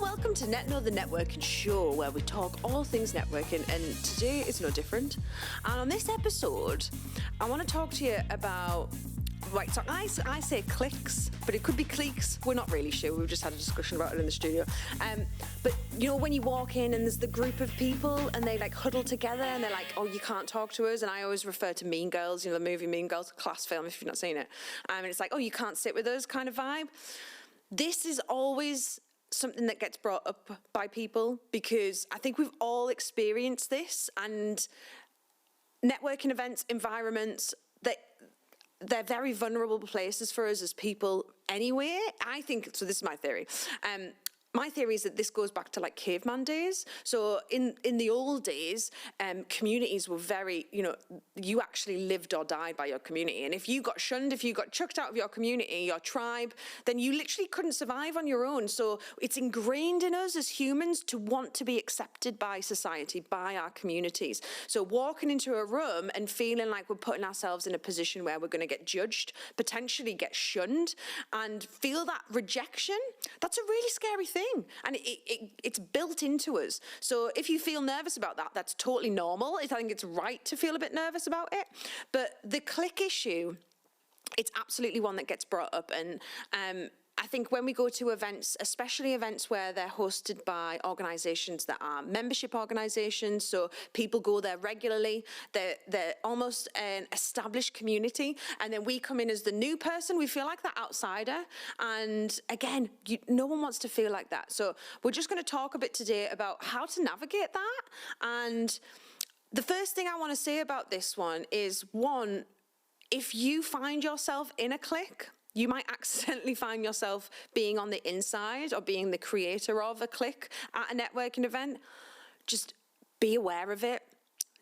Welcome to NetKno, the networking show, where we talk all things networking, and today is no different. And on this episode, I want to talk to you about, right, so I say cliques, but it could be cliques. We're not really sure. We've just had a discussion about it in the studio. But you know, when you walk in and there's the group of people and they like huddle together and they're like, oh, you can't talk to us. And I always refer to Mean Girls, you know, the movie Mean Girls, class film if you've not seen it. And it's like, oh, you can't sit with us kind of vibe. This is always something that gets brought up by people because I think we've all experienced this, and networking events, environments, they're very vulnerable places for us as people anyway. I think, so this is my theory. My theory is that this goes back to like caveman days. So in the old days, communities were very, you know, you actually lived or died by your community. And if you got shunned, if you got chucked out of your community, your tribe, then you literally couldn't survive on your own. So it's ingrained in us as humans to want to be accepted by society, by our communities. So walking into a room and feeling like we're putting ourselves in a position where we're going to get judged, potentially get shunned, and feel that rejection, that's a really scary thing. And it's built into us. So if you feel nervous about that, that's totally normal. I think it's right to feel a bit nervous about it. But the clique issue, it's absolutely one that gets brought up. And I think when we go to events, especially events where they're hosted by organisations that are membership organisations, so people go there regularly, they're almost an established community, and then we come in as the new person, we feel like the outsider, and again, no one wants to feel like that. So we're just going to talk a bit today about how to navigate that. And the first thing I want to say about this one is, one, if you find yourself in a clique, you might accidentally find yourself being on the inside or being the creator of a clique at a networking event. Just be aware of it.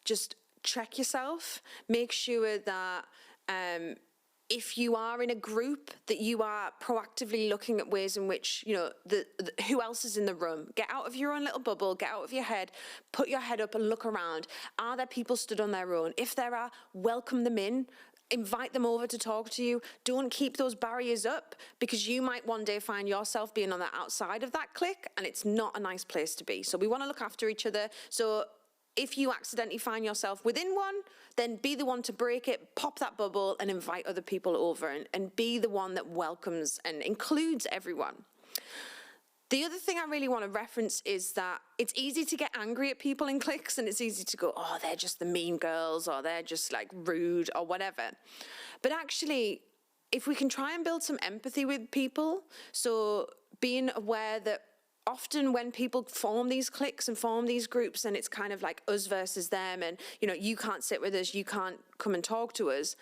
Just check yourself. Make sure that if you are in a group, that you are proactively looking at ways in which, you know, who else is in the room. Get out of your own little bubble, get out of your head, put your head up and look around. Are there people stood on their own? If there are, welcome them in. Invite them over to talk to you. Don't keep those barriers up, because you might one day find yourself being on the outside of that clique, and it's not a nice place to be. So we want to look after each other. So if you accidentally find yourself within one, then be the one to break it, pop that bubble and invite other people over, and be the one that welcomes and includes everyone. The other thing I really want to reference is that it's easy to get angry at people in cliques, and it's easy to go, oh, they're just the mean girls, or they're just like rude or whatever. But actually, if we can try and build some empathy with people, so being aware that often when people form these cliques and form these groups, and it's kind of like us versus them, and, you know, you can't sit with us, you can't come and talk to us,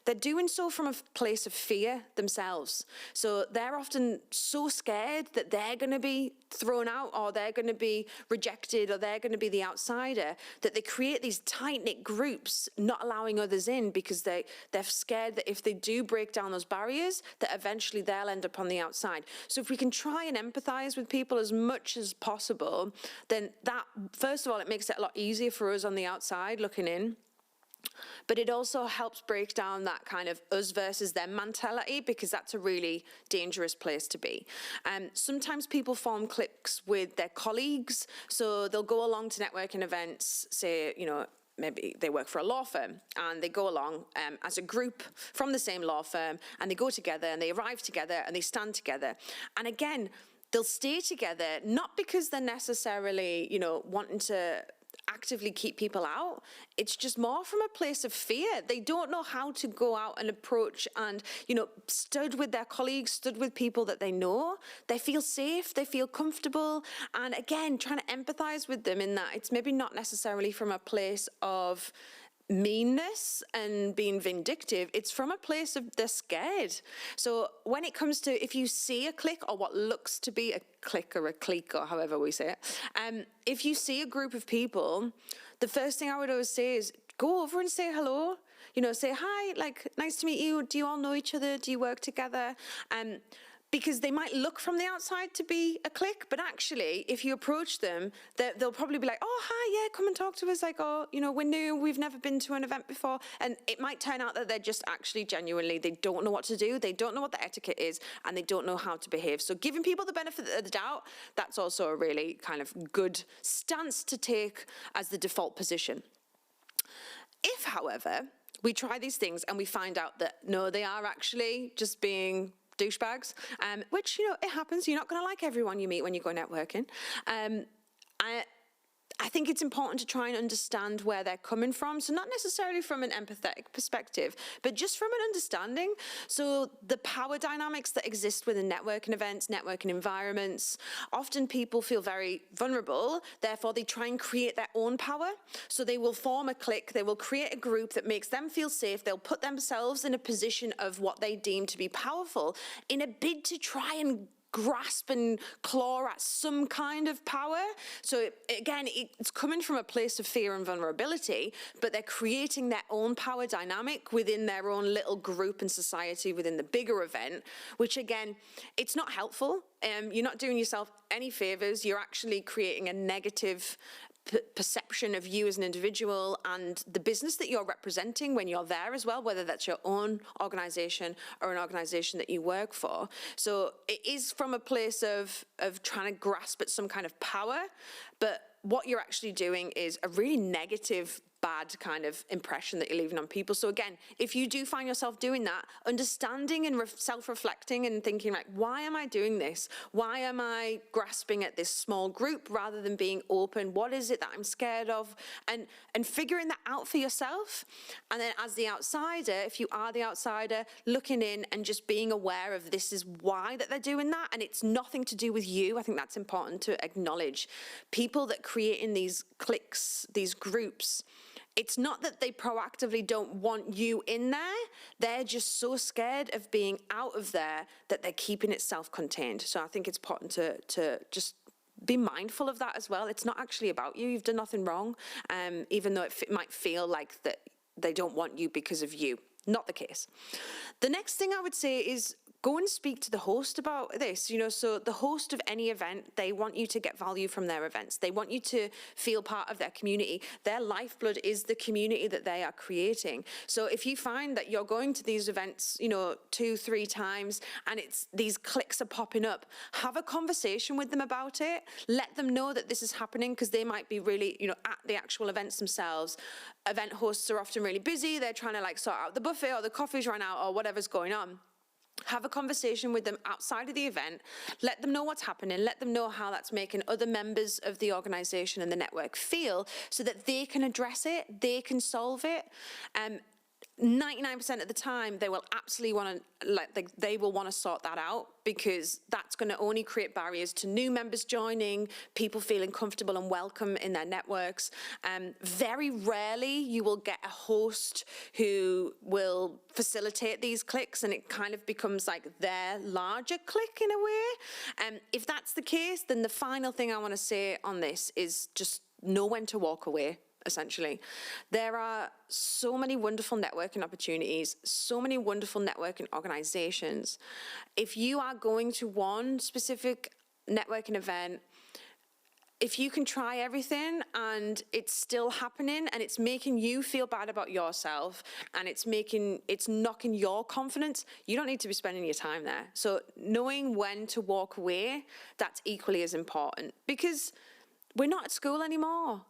they're doing so from a place of fear themselves. So they're often so scared that they're going to be thrown out, or they're going to be rejected, or they're going to be the outsider, that they create these tight-knit groups, not allowing others in, because they're scared that if they do break down those barriers, that eventually they'll end up on the outside. So if we can try and empathize with people as much as possible, then that, first of all, it makes it a lot easier for us on the outside looking in. But it also helps break down that kind of us versus them mentality, because that's a really dangerous place to be. Sometimes people form cliques with their colleagues. So they'll go along to networking events, say, you know, maybe they work for a law firm, and they go along as a group from the same law firm, and they go together and they arrive together and they stand together. And again, they'll stay together, not because they're necessarily, you know, wanting to actively keep people out. It's just more from a place of fear. They don't know how to go out and approach and, you know, stood with their colleagues, stood with people that they know. They feel safe, they feel comfortable. And again, trying to empathize with them in that it's maybe not necessarily from a place of meanness and being vindictive, it's from a place of they're scared. So when it comes to, if you see a clique or what looks to be a clique or a clique or however we say it, if you see a group of people, the first thing I would always say is go over and say hello. You know, say hi, like, nice to meet you. Do you all know each other? Do you work together? because they might look from the outside to be a clique, but actually, if you approach them, they'll probably be like, oh, hi, yeah, come and talk to us. Like, oh, we're new, we've never been to an event before. And it might turn out that they're just actually genuinely, they don't know what to do, they don't know what the etiquette is, and they don't know how to behave. So giving people the benefit of the doubt, that's also a really kind of good stance to take as the default position. If, however, we try these things and we find out that, no, they are actually just being douchebags, which, it happens. You're not going to like everyone you meet when you go networking. I think it's important to try and understand where they're coming from. So not necessarily from an empathetic perspective, but just from an understanding. So the power dynamics that exist within networking events, networking environments, often people feel very vulnerable. Therefore, they try and create their own power. So they will form a clique. They will create a group that makes them feel safe. They'll put themselves in a position of what they deem to be powerful in a bid to try and grasp and claw at some kind of power. So again, it's coming from a place of fear and vulnerability, but they're creating their own power dynamic within their own little group and society within the bigger event, which again, it's not helpful. You're not doing yourself any favors. You're actually creating a negative perception of you as an individual and the business that you're representing when you're there as well, whether that's your own organization or an organization that you work for. So it is from a place of trying to grasp at some kind of power, but what you're actually doing is a really negative, bad kind of impression that you're leaving on people. So again, if you do find yourself doing that, understanding and self-reflecting and thinking like, why am I doing this? Why am I grasping at this small group rather than being open? What is it that I'm scared of? And figuring that out for yourself. And then as the outsider, if you are the outsider, looking in and just being aware of this is why that they're doing that. And it's nothing to do with you. I think that's important to acknowledge. People that create in these cliques, these groups, it's not that they proactively don't want you in there. They're just so scared of being out of there that they're keeping it self-contained. So I think it's important to just be mindful of that as well. It's not actually about you. You've done nothing wrong, even though it might feel like that they don't want you because of you. Not the case. The next thing I would say is go and speak to the host about this. So the host of any event, they want you to get value from their events. They want you to feel part of their community. Their lifeblood is the community that they are creating. So if you find that you're going to these events, 2-3 times, and these cliques are popping up, have a conversation with them about it. Let them know that this is happening, because they might be really, at the actual events themselves. Event hosts are often really busy. They're trying to sort out the buffet, or the coffee's run out, or whatever's going on. Have a conversation with them outside of the event. Let them know what's happening. Let them know how that's making other members of the organization and the network feel, so that they can address it, they can solve it. 99% of the time, they will absolutely want to, they will want to sort that out, because that's going to only create barriers to new members joining, people feeling comfortable and welcome in their networks. Very rarely you will get a host who will facilitate these cliques, and it kind of becomes like their larger clique in a way. If that's the case, then the final thing I want to say on this is just know when to walk away. Essentially, there are so many wonderful networking opportunities, so many wonderful networking organizations. If you are going to one specific networking event, if you can try everything and it's still happening and it's making you feel bad about yourself and it's knocking your confidence, you don't need to be spending your time there. So knowing when to walk away, that's equally as important, because we're not at school anymore.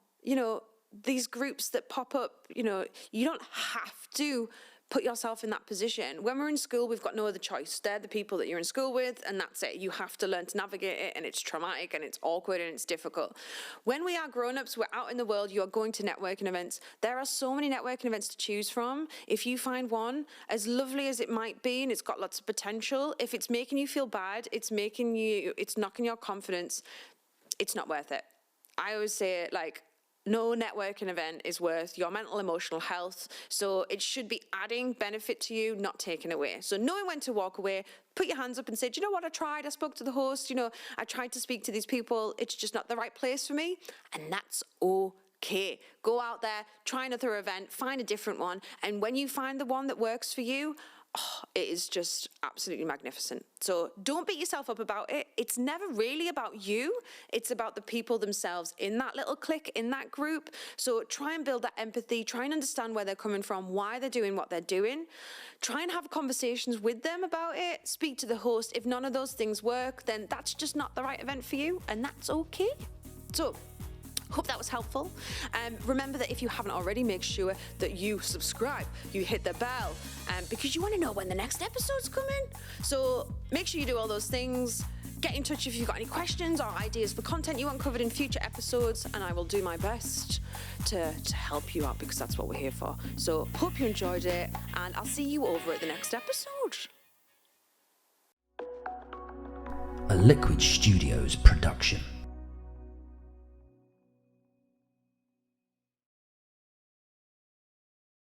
These groups that pop up, you don't have to put yourself in that position. When we're in school, we've got no other choice. They're the people that you're in school with, and that's it. You have to learn to navigate it, and it's traumatic, and it's awkward, and it's difficult. When we are grown-ups, we're out in the world, you are going to networking events. There are so many networking events to choose from. If you find one, as lovely as it might be, and it's got lots of potential, if it's making you feel bad, it's knocking your confidence, it's not worth it. I always say it no networking event is worth your mental, emotional health. So it should be adding benefit to you, not taking away. So knowing when to walk away, put your hands up and say, do you know what, I tried, I spoke to the host, I tried to speak to these people, it's just not the right place for me. And that's okay. Go out there, try another event, find a different one. And when you find the one that works for you, it is just absolutely magnificent. So don't beat yourself up about it. It's never really about you. It's about the people themselves in that little clique, in that group. So try and build that empathy. Try and understand where they're coming from, why they're doing what they're doing. Try and have conversations with them about it. Speak to the host. If none of those things work, then that's just not the right event for you, and that's okay. So hope that was helpful. Remember that if you haven't already, make sure that you subscribe, you hit the bell, because you want to know when the next episode's coming. So make sure you do all those things. Get in touch if you've got any questions or ideas for content you want covered in future episodes, and I will do my best to help you out, because that's what we're here for. So hope you enjoyed it, and I'll see you over at the next episode. A Liquid Studios production.